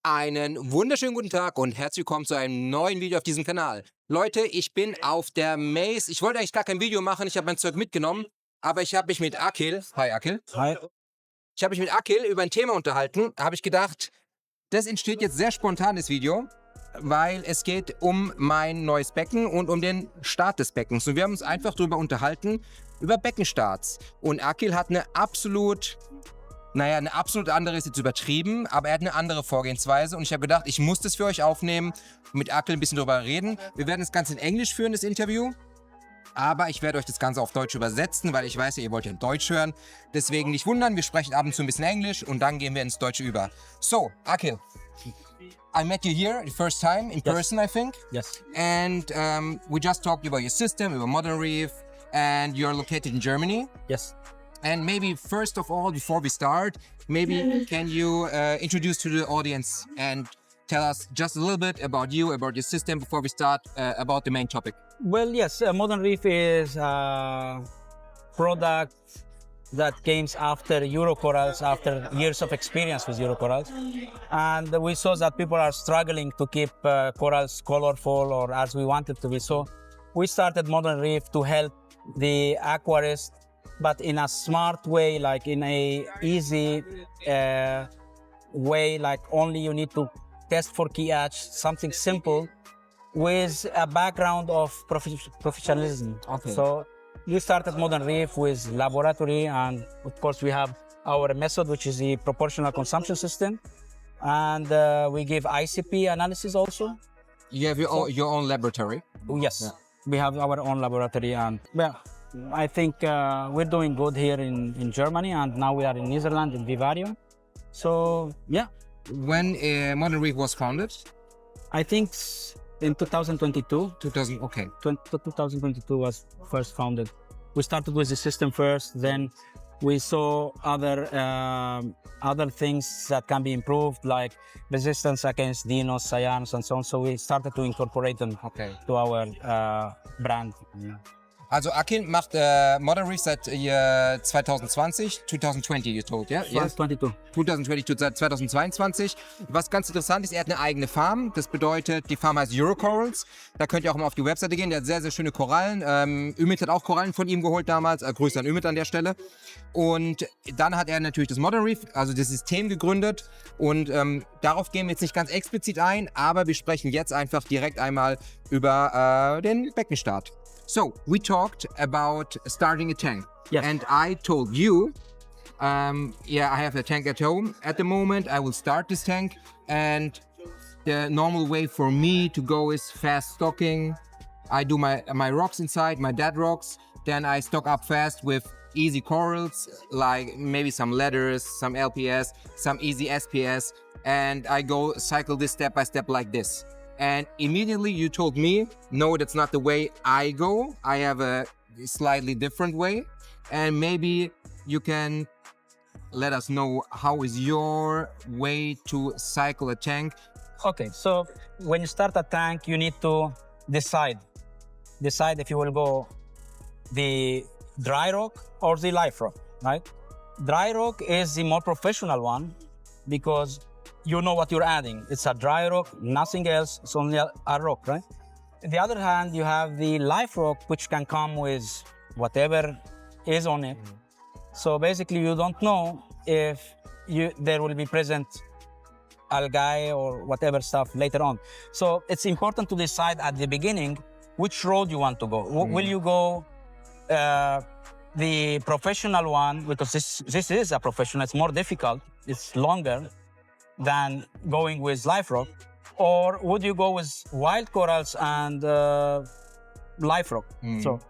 Einen wunderschönen guten Tag und herzlich willkommen zu einem neuen Video auf diesem Kanal. Leute, ich bin auf der Maze. Ich wollte eigentlich gar kein Video machen, ich habe mein Zeug mitgenommen, aber ich habe mich mit Akil, hi Akil, Hi. ich habe mich mit Akil über ein Thema unterhalten, habe ich gedacht, das entsteht jetzt sehr spontan, das Video, weil es geht um mein neues Becken und um den Start des Beckens. Und wir haben uns einfach darüber unterhalten, über Beckenstarts. Und Akil hat eine absolut andere ist jetzt übertrieben, aber er hat eine andere Vorgehensweise und ich habe gedacht, ich muss das für euch aufnehmen, mit Akil ein bisschen drüber reden. Wir werden das Ganze in Englisch führen, das Interview, aber ich werde euch das Ganze auf Deutsch übersetzen, weil ich weiß ja, ihr wollt ja Deutsch hören. Deswegen nicht wundern, wir sprechen ab und zu ein bisschen Englisch und dann gehen wir ins Deutsche über. So, Akil, I met you here the first time in person, I think. Yes. And we just talked about your system, about Modern Reef, and you're located in Germany. Yes. And maybe first of all, before we start, maybe can you introduce to the audience and tell us just a little bit about you, about your system before we start about the main topic? Well, yes, Modern Reef is a product that came after Eurocorals, after years of experience with Eurocorals. And we saw that people are struggling to keep corals colorful or as we want it to be. So we started Modern Reef to help the aquarists, but in a smart way, like in a easy way, like only you need to test for pH, something simple with a background of professionalism. Okay. So we started Modern Reef with laboratory, and of course we have our method, which is the proportional consumption system. And we give ICP analysis also. You have your own laboratory? Yes, Yeah. we have our own laboratory, and well, I think we're doing good here in Germany, and now we are in Netherlands, in Vivarium. So yeah, When Modern Reef was founded? I think in 2022. 2000, okay. 2022 was first founded. We started with the system first, then we saw other things that can be improved, like resistance against dinos, cyans, and so on. So we started to incorporate them to our brand. Also Akil macht Modern Reef seit 2020, 2020 you told, yeah? Yes? 2022. 2022, seit 2022. Was ganz interessant ist, er hat eine eigene Farm. Das bedeutet, die Farm heißt Eurocorals. Da könnt ihr auch mal auf die Webseite gehen. Der hat sehr, sehr schöne Korallen. Ümit hat auch Korallen von ihm geholt damals. Grüße an Ümit an der Stelle. Und dann hat er natürlich das Modern Reef, also das System gegründet. Und darauf gehen wir jetzt nicht ganz explizit ein, aber wir sprechen jetzt einfach direkt einmal über den Beckenstart. So, we talked about starting a tank. Yes. And I told you, yeah, I have a tank at home at the moment. I will start this tank. And the normal way for me to go is fast stocking. I do my rocks inside, my dead rocks. Then I stock up fast with easy corals, like maybe some letters, some LPS, some easy SPS. And I go cycle this step by step like this. And immediately you told me, no, that's not the way I go. I have a slightly different way. And maybe you can let us know how is your way to cycle a tank. Okay, so when you start a tank, you need to decide if you will go the dry rock or the live rock, right? Dry rock is the more professional one because you know what you're adding. It's a dry rock, nothing else, it's only a rock, right? On the other hand, you have the live rock, which can come with whatever is on it. So basically, you don't know if there will be present algae or whatever stuff later on. So it's important to decide at the beginning which road you want to go. Will you go the professional one, because this is a professional, it's more difficult, it's longer than going with live rock, or would you go with wild corals and live rock? So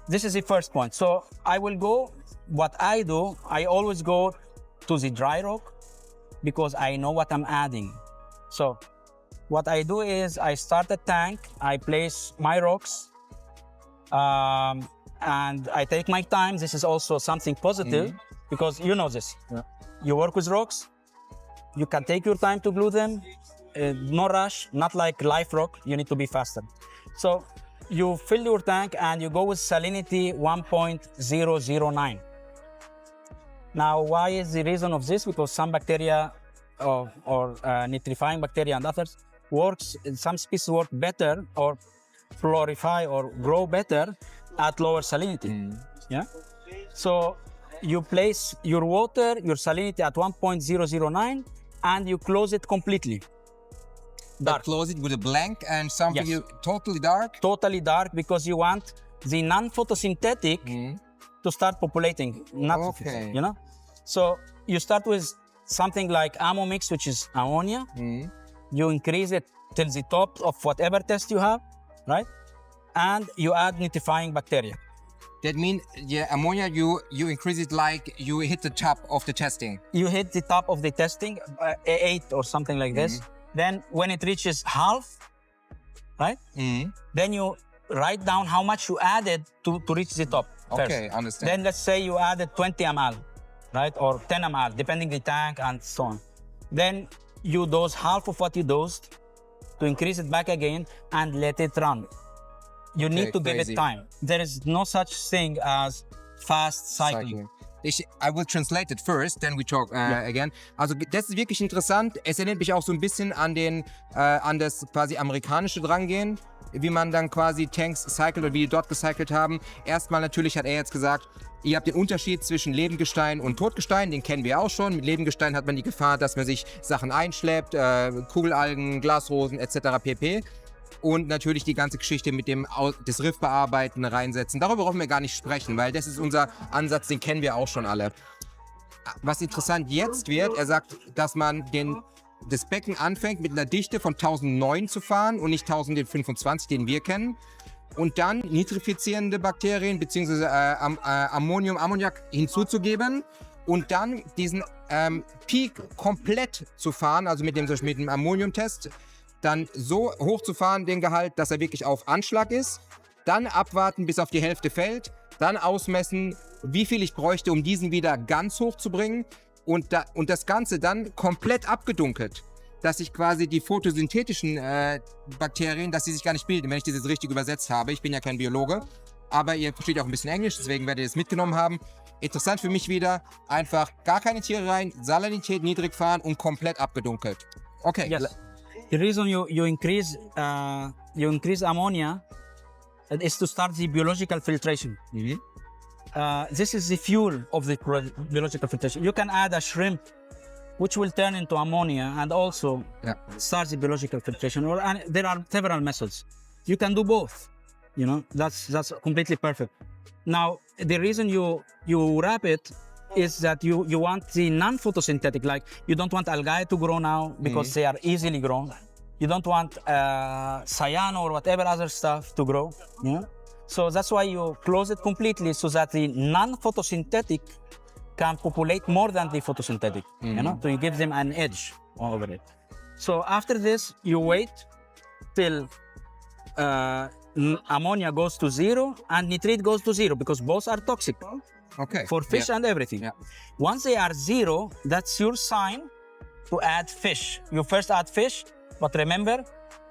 this is the first point. So I will go, what I do, I always go to the dry rock because I know what I'm adding. So what I do is I start a tank, I place my rocks, and I take my time. This is also something positive because you know this. Yeah. You work with rocks, you can take your time to glue them, no rush, not like live rock, you need to be faster. So you fill your tank and you go with salinity 1.009. Now, why is the reason of this? Because some bacteria or nitrifying bacteria and others works. Some species work better or florify or grow better at lower salinity. Yeah. So you place your water, your salinity at 1.009, and you close it completely. Dark. Close it with a blank and something totally dark? Totally dark, because you want the non-photosynthetic to start populating, not you know. So you start with something like ammo mix, which is ammonia. You increase it till the top of whatever test you have, right? And you add nitrifying bacteria. That means, ammonia, you increase it like you hit the top of the testing. You hit the top of the testing, 8 or something like this. Then when it reaches half, right? Then you write down how much you added to reach the top. Okay, first. understand. Then let's say you added 20 ml, right? Or 10 ml, depending the tank and so on. Then you dose half of what you dosed to increase it back again and let it run. You need to give it time. There is no such thing as fast cycling. I will translate it first, then we talk again. Also das ist wirklich interessant. Es erinnert mich auch so ein bisschen an das quasi amerikanische Drangehen, wie man dann quasi Tanks cycelt oder wie die dort gecycelt haben. Erstmal natürlich hat er jetzt gesagt, ihr habt den Unterschied zwischen Lebendgestein und Totgestein, den kennen wir auch schon. Mit Lebendgestein hat man die Gefahr, dass man sich Sachen einschleppt, Kugelalgen, Glasrosen etc. pp. Und natürlich die ganze Geschichte mit dem das Riff bearbeiten, reinsetzen. Darüber brauchen wir gar nicht sprechen, weil das ist unser Ansatz, den kennen wir auch schon alle. Was interessant jetzt wird, er sagt, dass man das Becken anfängt mit einer Dichte von 1009 zu fahren und nicht 1025, den wir kennen. Und dann nitrifizierende Bakterien bzw. Ammoniak hinzuzugeben und dann diesen Peak komplett zu fahren, also mit dem Ammoniumtest, dann so hochzufahren, den Gehalt, dass er wirklich auf Anschlag ist, dann abwarten, bis auf die Hälfte fällt, dann ausmessen, wie viel ich bräuchte, um diesen wieder ganz hoch zu bringen und das Ganze dann komplett abgedunkelt, dass ich quasi die photosynthetischen Bakterien, dass sie sich gar nicht bilden, wenn ich das jetzt richtig übersetzt habe. Ich bin ja kein Biologe, aber ihr versteht auch ein bisschen Englisch, deswegen werdet ihr es mitgenommen haben. Interessant für mich wieder, einfach gar keine Tiere rein, Salinität niedrig fahren und komplett abgedunkelt. Okay. Yes. The reason you increase ammonia is to start the biological filtration. This is the fuel of the biological filtration. You can add a shrimp, which will turn into ammonia and also start the biological filtration. There are several methods. You can do both. You know, that's completely perfect. Now, the reason you wrap it is that you want the non-photosynthetic, like you don't want algae to grow now because they are easily grown. You don't want cyan or whatever other stuff to grow. Yeah? So that's why you close it completely so that the non-photosynthetic can populate more than the photosynthetic. You know, so you give them an edge over it. So after this, you wait till ammonia goes to 0 and nitrate goes to 0 because both are toxic. Okay. For fish and everything. Yeah. Once they are 0, that's your sign to add fish. You first add fish, but remember,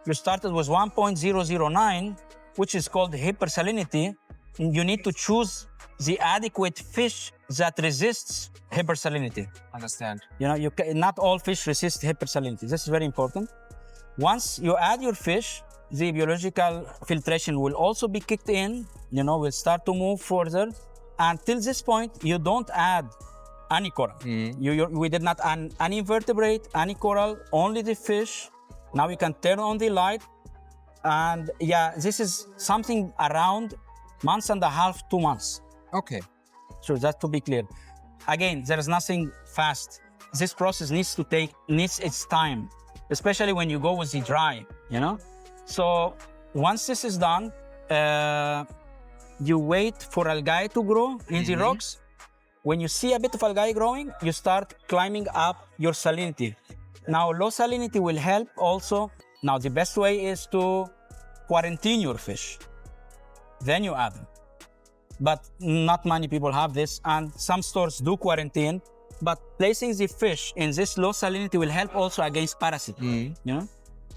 you started with 1.009, which is called hypersalinity. You need to choose the adequate fish that resists hypersalinity. Understand. You know, not all fish resist hypersalinity. This is very important. Once you add your fish, the biological filtration will also be kicked in. You know, will start to move further. Until this point, you don't add any coral. We did not add any invertebrate, any coral, only the fish. Now you can turn on the light. And yeah, this is something around months and a half, 2 months. Okay. So that's to be clear. Again, there is nothing fast. This process needs its time, especially when you go with the dry, you know? So once this is done, you wait for algae to grow in the rocks. When you see a bit of algae growing, you start climbing up your salinity. Now, low salinity will help also. Now, the best way is to quarantine your fish. Then you add them. But not many people have this, and some stores do quarantine. But placing the fish in this low salinity will help also against parasites. You know?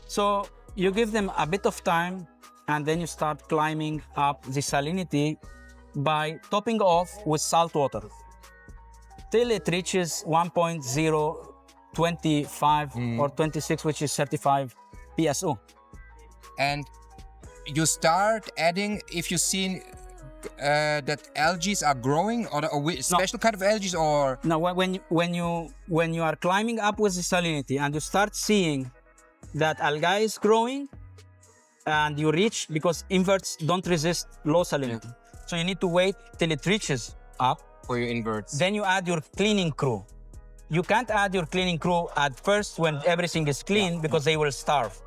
So you give them a bit of time, and then you start climbing up the salinity by topping off with salt water till it reaches 1.0 25 or 26, which is 35 PSO. And you start adding if you see that algae are growing, or special kind of algae, or Now, when you are climbing up with the salinity and you start seeing that algae is growing, and you reach, because inverts don't resist low salinity, so you need to wait till it reaches up. for your inverts. Then you add your cleaning crew. You can't add your cleaning crew at first when everything is clean, because they will starve.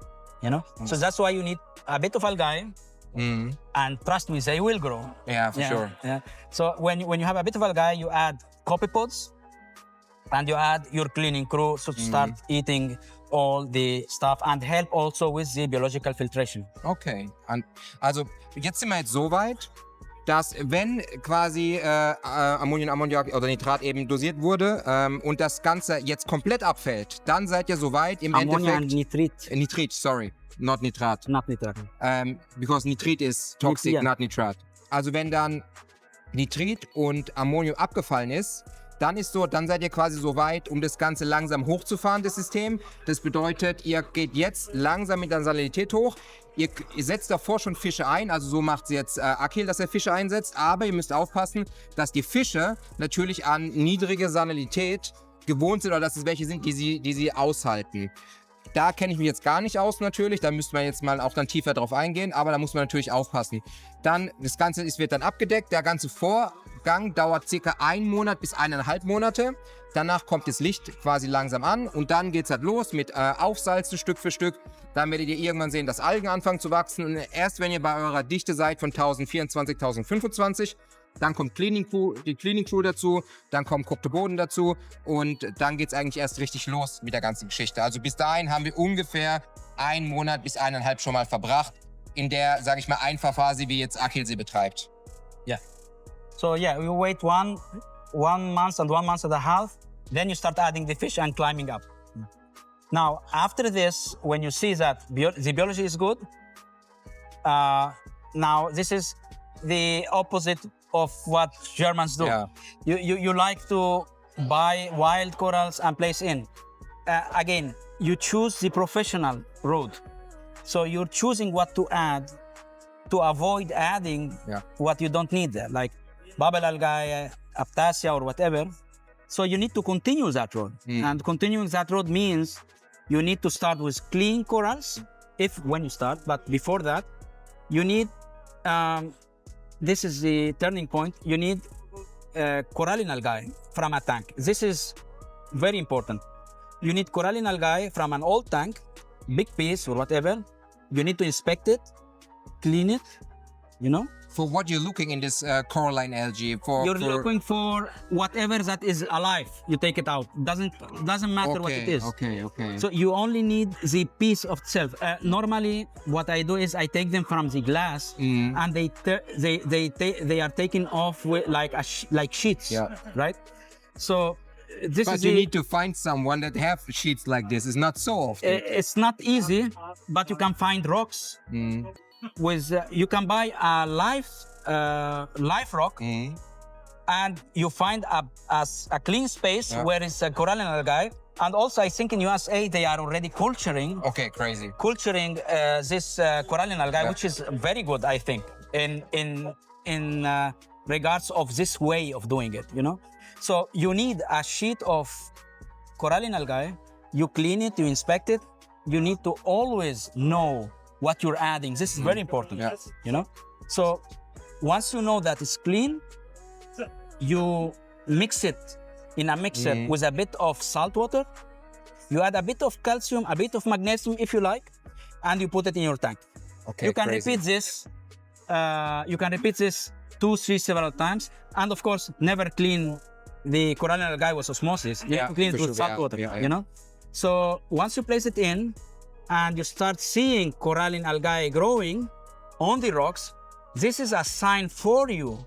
You know, so that's why you need a bit of algae. And trust me, they will grow. Yeah, for sure. Yeah. So when you have a bit of algae, you add copepods, and you add your cleaning crew to start eating all the stuff and help also with the biological filtration. Okay. Also jetzt sind wir jetzt so weit, dass wenn quasi Ammonium, Ammoniak oder Nitrat eben dosiert wurde und das Ganze jetzt komplett abfällt, dann seid ihr so weit im Ammonia Endeffekt... and nitrit. Nitrit, sorry. Not Nitrat. Not nitrat. Because Nitrit is toxic, Yeah. not Nitrat. Also wenn dann Nitrit und Ammonium abgefallen ist, dann seid ihr quasi so weit, um das Ganze langsam hochzufahren, das System. Das bedeutet, ihr geht jetzt langsam mit der Salinität hoch. Ihr setzt davor schon Fische ein, also so macht es jetzt Akhil, dass er Fische einsetzt. Aber ihr müsst aufpassen, dass die Fische natürlich an niedrige Salinität gewohnt sind, oder dass es welche sind, die sie aushalten. Da kenne ich mich jetzt gar nicht aus natürlich, da müsste man jetzt mal auch dann tiefer drauf eingehen, aber da muss man natürlich aufpassen. Dann, das Ganze wird dann abgedeckt, der ganze Vorgang dauert circa 1 Monat bis 1,5 Monate. Danach kommt das Licht quasi langsam an und dann geht es halt los mit Aufsalzen Stück für Stück. Dann werdet ihr irgendwann sehen, dass Algen anfangen zu wachsen, und erst wenn ihr bei eurer Dichte seid von 1024, 1025, dann kommt die Cleaning Crew dazu, dann kommt Kryptoboden dazu und dann geht es eigentlich erst richtig los mit der ganzen Geschichte. Also bis dahin haben wir ungefähr 1 Monat bis 1,5 schon mal verbracht in der, sage ich mal, Einfahrphase, wie jetzt Akhil sie betreibt. Yeah. So yeah, you wait one month and 1 month and a half, then you start adding the fish and climbing up. Now, after this, when you see that the biology is good, now this is the opposite of what Germans do. Yeah. You like to buy wild corals and place in. Again, you choose the professional road. So you're choosing what to add to avoid adding what you don't need there, like bubble algae, Aiptasia, or whatever. So you need to continue that road. And continuing that road means you need to start with clean corals, when you start, but before that, you need, this is the turning point, you need coralline algae from a tank. This is very important. You need coralline algae from an old tank, big piece or whatever. You need to inspect it, clean it, you know. For what you're looking in this coralline algae? You're looking for whatever that is alive. You take it out. Doesn't matter what it is. Okay. So you only need the piece of itself. Normally, what I do is I take them from the glass, and they are taken off with like sheets, right? So this but is you need to find someone that have sheets like this. It's not so often. It's not easy, but you can find rocks. With you can buy a live rock, and you find a clean space where it's a coralline algae. And also, I think in USA they are already culturing. Okay, crazy. Culturing this coralline algae, which is very good, I think, in regards of this way of doing it. You know, so you need a sheet of coralline algae. You clean it, you inspect it. You need to always know what you're adding. This is very important, you know? So once you know that it's clean, you mix it in a mixer with a bit of salt water. You add a bit of calcium, a bit of magnesium if you like, and you put it in your tank. Okay, you can crazy. repeat this. You can repeat this 2, 3 several times. And of course, never clean the coralline algae with osmosis. You have to clean it with salt water, you know? So once you place it in, and you start seeing coralline algae growing on the rocks, this is a sign for you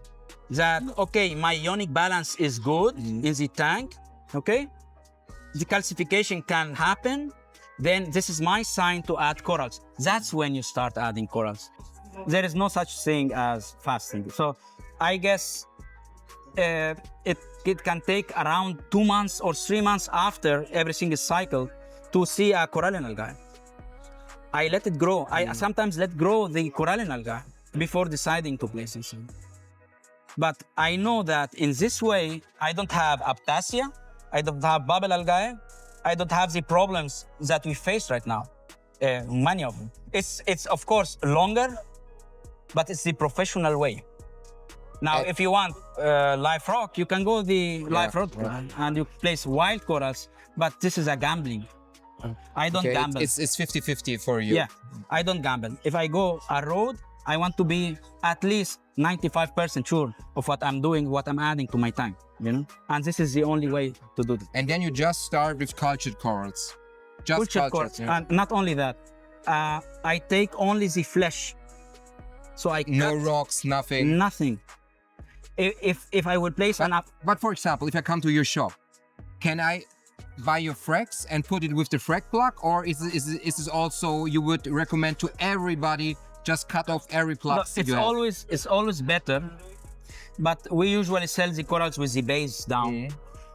that, okay, my ionic balance is good in the tank, okay? The calcification can happen, then this is my sign to add corals. That's when you start adding corals. There is no such thing as fasting. So I guess it can take around 2 months or 3 months after everything is cycled to see a coralline algae. I let it grow. I sometimes let grow the coralline algae before deciding to place it. But I know that in this way, I don't have aiptasia, I don't have bubble algae, I don't have the problems that we face right now. Many of them. It's of course longer, but it's the professional way. Now, if you want live rock, you can go the live rock and you place wild corals, but this is a gambling. I don't gamble. It's 50-50 for you. Yeah, I don't gamble. If I go a road, I want to be at least 95% sure of what I'm doing, what I'm adding to my tank, you know? And this is the only way to do this. And then you just start with cultured corals. Just Cultured corals. yeah. And not only that, I take only the flesh. So I No cut rocks, nothing. nothing. If I would place an But for example, if I come to your shop, can I buy your frags and put it with the frag plug, or is this also you would recommend to everybody just cut off every plug? it's always better, but we usually sell the corals with the base down.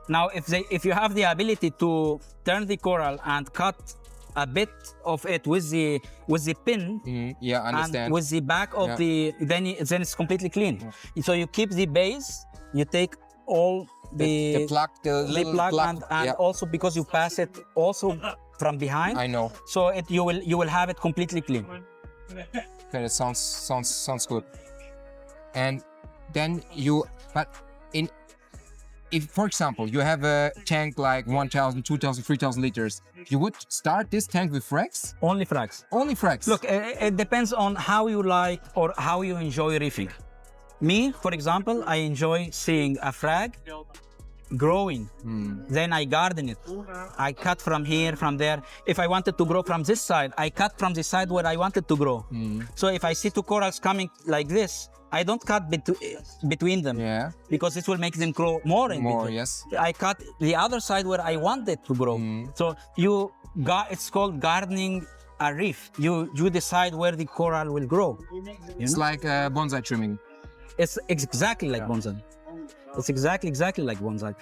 Now, if you have the ability to turn the coral and cut a bit of it with the pin, Yeah, I understand. and with the back of then it's completely clean. So you keep the base, you take all the plug, the little plug, and also because you pass it also from behind. I know. So you will have it completely clean. Okay, that sounds good. And then if, for example, you have a tank like 1,000, 2,000, 3,000 liters, you would start this tank with frags? Only frags. Only frags? Look, it depends on how you like or how you enjoy reefing. Me, for example, I enjoy seeing a frag growing. Then I garden it. I cut from here, from there. If I wanted to grow from this side, I cut from the side where I wanted to grow. So if I see two corals coming like this, I don't cut between them, because it will make them grow more. Yes. I cut the other side where I want it to grow. So it's called gardening a reef. You decide where the coral will grow. It's like bonsai trimming. It's exactly like bonsai. It's exactly like bonsai.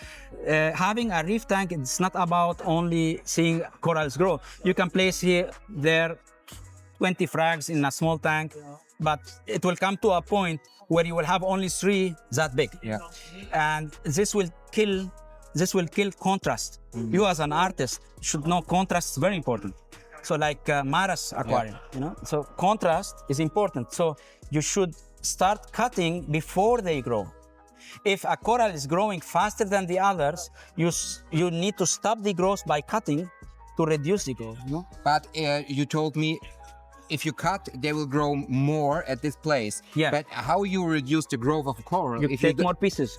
Having a reef tank, it's not about only seeing corals grow. You can place there 20 frags in a small tank, but it will come to a point where you will have only 3 that big. And this will kill contrast. You as an artist should know contrast is very important. So like Mara's aquarium, you know. So contrast is important. So you should start cutting before they grow. If a coral is growing faster than the others, you need to stop the growth by cutting to reduce the growth. You know? But you told me if you cut, they will grow more at this place. Yeah. But how you reduce the growth of a coral? You take more pieces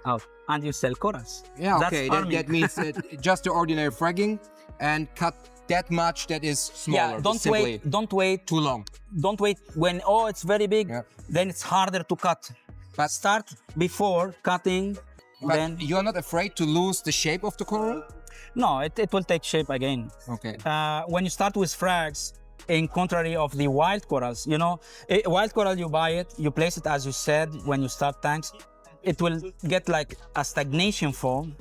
out and you sell corals. Yeah, That's okay. farming. That means just the ordinary fragging and cut that much that is smaller. Yeah, don't wait too long. Don't wait when it's very big, then it's harder to cut. But start before cutting. But then you're not afraid to lose the shape of the coral? No, it will take shape again. Okay. When you start with frags, in contrary of the wild corals, you know, wild coral, you buy it, you place it as you said when you start tanks, it will get like a stagnation form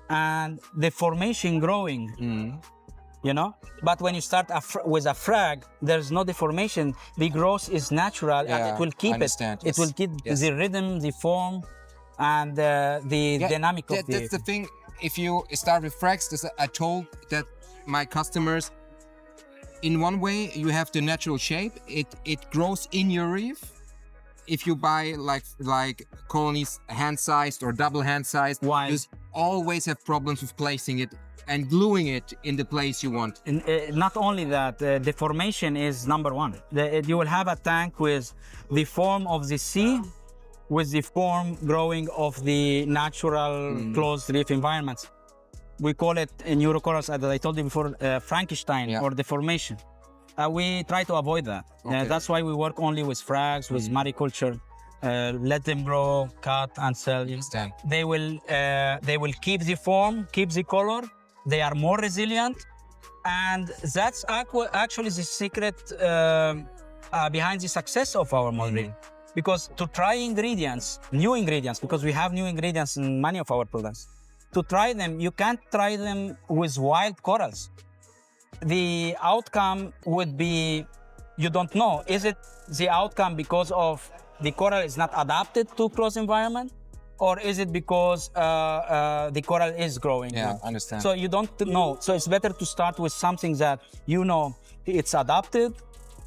and the formation growing. You know, but when you start with a frag, there's no deformation. The growth is natural, and it will keep it. It will keep the rhythm, the form, and the dynamic of the. That's the thing. If you start with frags, I told that my customers, in one way, you have the natural shape. It grows in your reef. If you buy like colonies hand-sized or double hand-sized, you always have problems with placing it and gluing it in the place you want. Not only that, the formation is number one. You will have a tank with the form of the sea, with the form growing of the natural closed reef environments. We call it in Eurocorals, as I told you before, Frankenstein or deformation. We try to avoid that. That's why we work only with frags, with mariculture. Let them grow, cut and sell. They will keep the form, keep the color. They are more resilient, and that's actually the secret behind the success of our model. because to try ingredients, new ingredients, because we have new ingredients in many of our products, to try them, you can't try them with wild corals. The outcome would be, you don't know. Is it the outcome because of the coral is not adapted to close environment? Or is it because the coral is growing? Yeah, I understand. So you don't know. So it's better to start with something that you know it's adapted,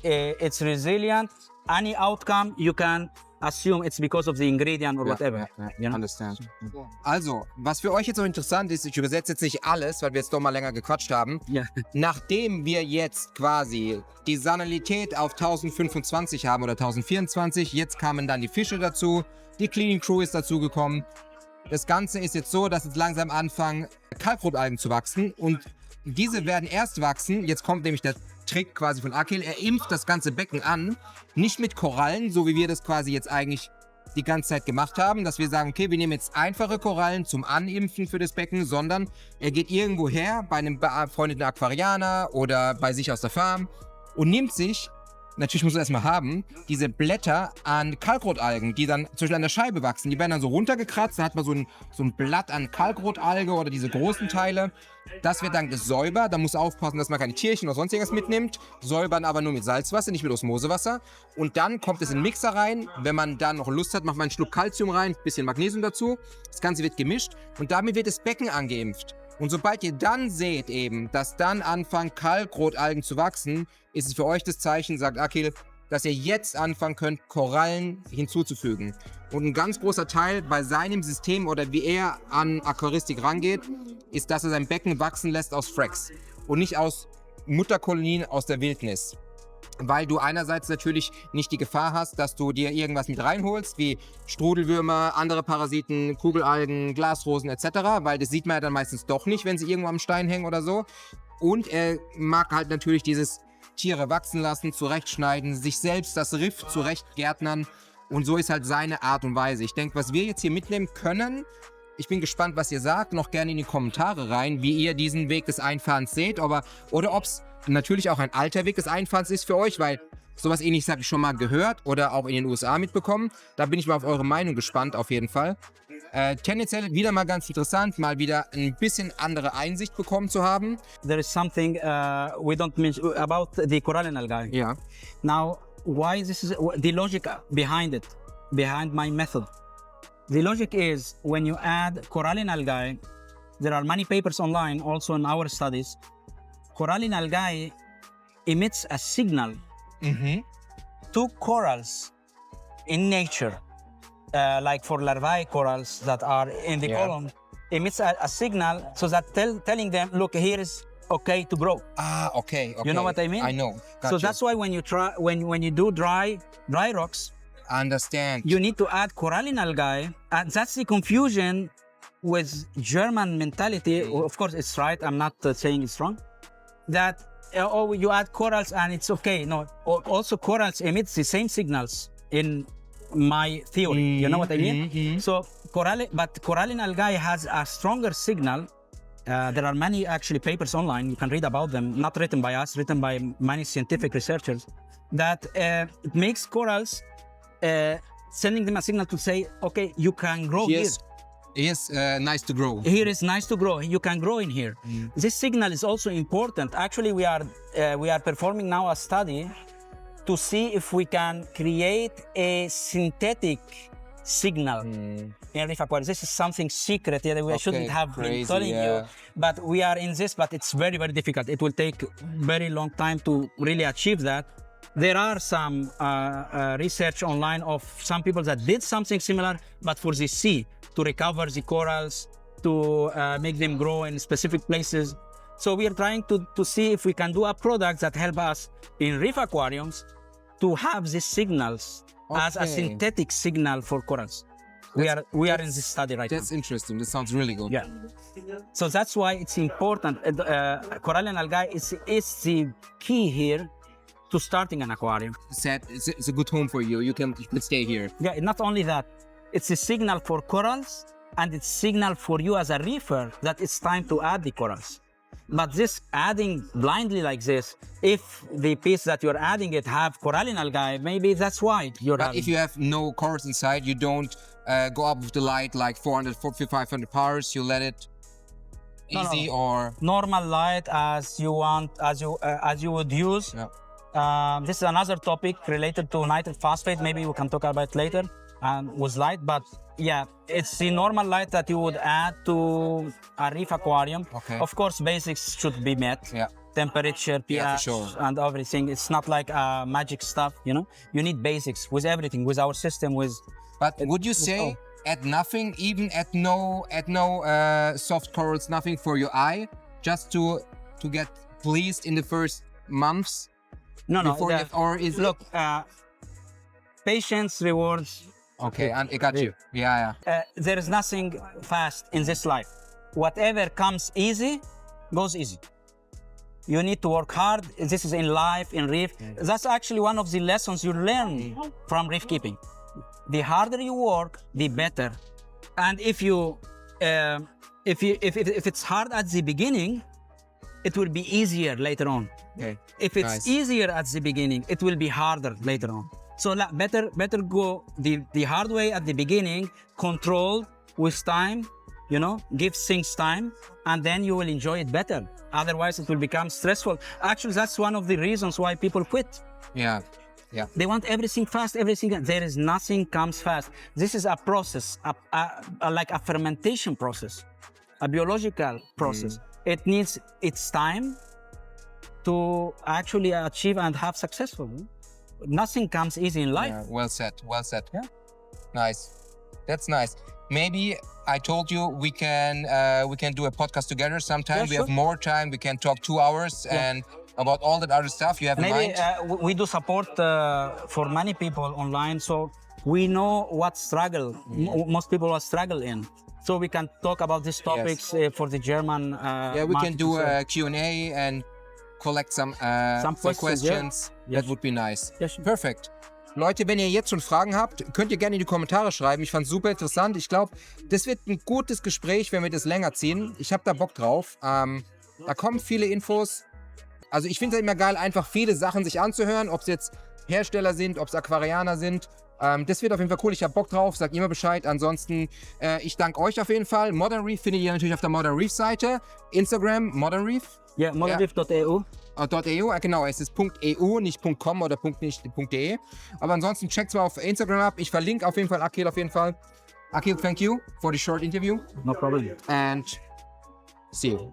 it's resilient. Any outcome you can assume it's because of the ingredient or whatever. You know? Understand. Also, was für euch jetzt so interessant ist, ich übersetze jetzt nicht alles, weil wir jetzt doch mal länger gequatscht haben. Ja. Nachdem wir jetzt quasi die Sanalität auf 1025 haben oder 1024, jetzt kamen dann die Fische dazu, die Cleaning Crew ist dazugekommen. Das Ganze ist jetzt so, dass jetzt langsam anfangen, Kalkrotalgen zu wachsen und diese werden erst wachsen, jetzt kommt nämlich der Trick quasi von Akhil, er impft das ganze Becken an, nicht mit Korallen, so wie wir das quasi jetzt eigentlich die ganze Zeit gemacht haben, dass wir sagen, okay, wir nehmen jetzt einfache Korallen zum Animpfen für das Becken, sondern er geht irgendwo her bei einem befreundeten Aquarianer oder bei sich aus der Farm und nimmt sich, natürlich muss er erstmal haben, diese Blätter an Kalkrotalgen, die dann zum Beispiel an der Scheibe wachsen. Die werden dann so runtergekratzt, da hat man so ein Blatt an Kalkrotalge oder diese großen Teile. Das wird dann gesäubert, da muss aufpassen, dass man keine Tierchen oder sonst irgendwas mitnimmt. Säubern aber nur mit Salzwasser, nicht mit Osmosewasser. Und dann kommt es in den Mixer rein. Wenn man dann noch Lust hat, macht man einen Schluck Calcium rein, ein bisschen Magnesium dazu. Das Ganze wird gemischt und damit wird das Becken angeimpft. Und sobald ihr dann seht eben, dass dann anfangen Kalkrotalgen zu wachsen, ist es für euch das Zeichen, sagt Akhil, dass ihr jetzt anfangen könnt, Korallen hinzuzufügen. Und ein ganz großer Teil bei seinem System oder wie er an Aquaristik rangeht, ist, dass er sein Becken wachsen lässt aus Fracks und nicht aus Mutterkolonien aus der Wildnis. Weil du einerseits natürlich nicht die Gefahr hast, dass du dir irgendwas mit reinholst, wie Strudelwürmer, andere Parasiten, Kugelalgen, Glasrosen etc., weil das sieht man ja dann meistens doch nicht, wenn sie irgendwo am Stein hängen oder so. Und er mag halt natürlich dieses Tiere wachsen lassen, zurechtschneiden, sich selbst das Riff zurechtgärtnern und so ist halt seine Art und Weise. Ich denke, was wir jetzt hier mitnehmen können, ich bin gespannt, was ihr sagt, noch gerne in die Kommentare rein, wie ihr diesen Weg des Einfahrens seht, oder ob es natürlich auch ein alter Weg des Einfahrens ist für euch, weil sowas ähnliches habe ich schon mal gehört oder auch in den USA mitbekommen. Da bin ich mal auf eure Meinung gespannt, auf jeden Fall. Tendenziell wieder mal ganz interessant, mal wieder ein bisschen andere Einsicht bekommen zu haben. There is something we don't mention about the coralline algae. Ja. Now, why this is the logic behind it, behind my method? The logic is when you add coralline algae, there are many papers online, also in our studies. Coralline algae emits a signal to corals in nature, like for larvae corals that are in the column, emits a signal so that telling them, look, here is okay to grow. Ah, okay. You know what I mean? I know. Gotcha. So that's why when you try, when you do dry rocks, Understand. you need to add coralline algae, and that's the confusion with German mentality. Of course, it's right. I'm not saying it's wrong. That you add corals and it's okay. No, also corals emit the same signals in my theory. You know what I mean? So coralline algae has a stronger signal. There are many actually papers online. You can read about them. Not written by us, written by many scientific researchers. That it makes corals sending them a signal to say, okay, you can grow here. Yes, nice to grow. Here is nice to grow. You can grow in here. This signal is also important. Actually, we are performing now a study to see if we can create a synthetic signal in Reef Aquarium. This is something secret that we shouldn't have been telling you, but we are in this. But it's very, very difficult. It will take very long time to really achieve that. There are some research online of some people that did something similar, but for the sea, to recover the corals, to make them grow in specific places. So we are trying to see if we can do a product that help us in reef aquariums to have these signals as a synthetic signal for corals. We are in this study right now. That's interesting. That sounds really good. Yeah. So that's why it's important. Coralline algae is the key here to starting an aquarium. It's a good home for you. You can stay here. Yeah, not only that, it's a signal for corals and it's signal for you as a reefer that it's time to add the corals. But this adding blindly like this, if the piece that you're adding it have coralline algae, maybe that's why you're But having. if you have no corals inside, you don't go up with the light like 400, 500 powers. You let it No, no, easy no. or Normal light as you want, as you would use. yeah. This is another topic related to nitric phosphate. Maybe we can talk about it later with light. But yeah, it's the normal light that you would add to a reef aquarium. Okay. Of course, basics should be met. Yeah. Temperature, pH, Yeah, for sure. and everything. It's not like magic stuff, you know. You need basics with everything, with our system, with. But would you say at nothing, even at no soft corals, nothing for your eye, just to get pleased in the first months? No, Before you, or is look, patience rewards. okay? And I got you. Yeah, yeah. There is nothing fast in this life. Whatever comes easy, goes easy. You need to work hard. This is in life, in reef. That's actually one of the lessons you learn from reef keeping. The harder you work, the better. And if it's hard at the beginning, it will be easier later on. Okay. If it's Nice. easier at the beginning, it will be harder later on. So better go the hard way at the beginning, controlled with time, you know, give things time, and then you will enjoy it better. Otherwise, it will become stressful. Actually, that's one of the reasons why people quit. Yeah. Yeah. They want everything fast, everything. There is nothing comes fast. This is a process, like a fermentation process, a biological process. It needs its time to actually achieve and have successful. Nothing comes easy in life. Yeah, well said. Well said. Yeah. Nice. That's nice. Maybe I told you we can do a podcast together sometime. Yeah, we have sure. more time. We can talk 2 hours and about all that other stuff you have in Maybe mind. we do support for many people online, so we know what struggle most people are struggle in. So we can talk about these topics for the German. Yeah, we can market do as well. a Q&A and collect some questions, questions. yeah. That would be nice. Yeah, sure. Perfect. Leute, wenn ihr jetzt schon Fragen habt, könnt ihr gerne in die Kommentare schreiben. Ich fand es super interessant. Ich glaube, das wird ein gutes Gespräch, wenn wir das länger ziehen. Ich habe da Bock drauf. Da kommen viele Infos. Also ich finde es immer geil, einfach viele Sachen sich anzuhören, ob es jetzt Hersteller sind, ob es Aquarianer sind. Das wird auf jeden Fall cool. Ich habe Bock drauf. Sagt immer Bescheid. Ansonsten, ich danke euch auf jeden Fall. Modern Reef findet ihr natürlich auf der Modern Reef Seite. Instagram, Modern Reef. Ja, modernreef.eu. .eu, genau, es ist .eu, nicht .com oder nicht .de. Aber ansonsten checkt's mal auf Instagram ab. Ich verlinke auf jeden Fall Akhil auf jeden Fall. Akhil, thank you for the short interview No problem. and see you.